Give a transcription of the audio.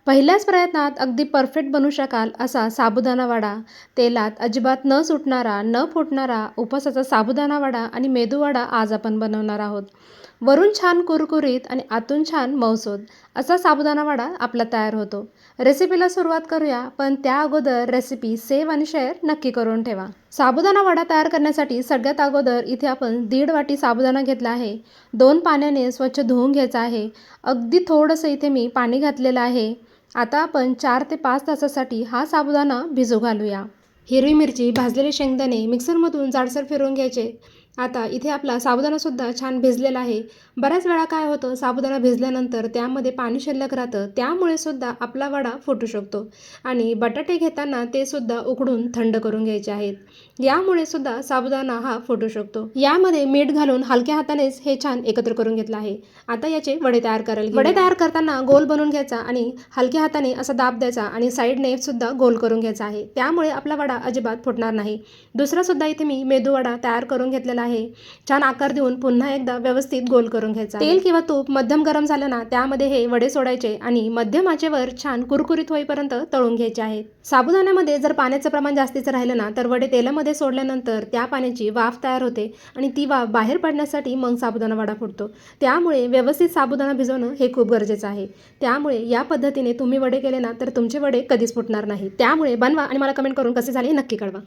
पहिल्याच प्रयत्नात अगदी परफेक्ट बनवू शकाल असा साबुदाणा वडा, तेलात अजिबात न सुटणारा, न फुटणारा उपवासाचा साबुदाणा वडा आणि मेदू वडा आज आपण बनवणार आहोत. वरून छान कुरकुरीत आणि आतून छान मऊसूत असा साबुदाणा वडा आपला तयार होतो. रेसिपीला सुरुवात करूया, पण त्या अगोदर रेसिपी सेव्ह आणि शेअर नक्की करून ठेवा. साबुदाणा वडा तयार करण्यासाठी सगळ्यात अगोदर इथे आपण 1.5 वाटी साबुदाणा घेतला आहे. 2 पाण्याने स्वच्छ धुवून घ्यायचा आहे. अगदी थोडंसं इथे मी पाणी घातलेलं आहे. आता आपण 4 ते 5 तासासाठी हा साबुदाणा भिजू घालूया. हिरवी मिरची, भाजलेले शेंगदाणे मिक्सरमधून जाडसर फिरवून घ्यायचे. आता इथे आपला साबुदाणासुद्धा छान भिजलेला आहे. बऱ्याच वेळा काय होतं, साबुदाणा भिजल्यानंतर त्यामध्ये पाणी शिल्लक राहतं, त्यामुळे सुद्धा आपला वडा फुटू शकतो. आणि बटाटे घेताना ते सुद्धा उकडून थंड करून घ्यायचे आहेत. यामुळे सुद्धा साबुदाणा हा फुटू शकतो. यामध्ये मीठ घालून हलक्या हातानेच हे छान एकत्र करून घेतलं आहे. आता याचे वडे तयार करायला घेऊया. वडे तयार करताना गोल बनवून घ्यायचा आणि हलक्या हाताने असा दाब द्यायचा आणि साईडने सुद्धा गोल करून घ्यायचा आहे. त्यामुळे आपला वडा अजिबात फुटणार नाही. दुसरा सुद्धा इथे मी मेदू वडा तयार करून घेतलेला आहे. छान आकार देऊन पुन्हा एकदा व्यवस्थित गोल करून घ्यायचा. तेल किंवा तूप मध्यम गरम झालं ना, त्यामध्ये हे वडे सोडायचे आणि मध्यम आचेवर छान कुरकुरीत होईपर्यंत तळून घ्यायचे आहेत. साबुदाण्यामध्ये जर पाण्याचं प्रमाण जास्तीचं राहिलं ना, तर वडे तेलामध्ये सोडल्यानंतर त्या पाण्याची वाफ तयार होते आणि ती वाफ बाहेर पडण्यासाठी मग साबुदाणा वडा फुटतो. त्यामुळे व्यवस्थित साबुदाणा भिजवणं हे खूप गरजेचं आहे. त्यामुळे या पद्धतीने तुम्ही वडे केले ना, तर तुमचे वडे कधीच फुटणार नाही. त्यामुळे बनवा आणि मला कमेंट करून कसे झाले हे नक्की कळवा.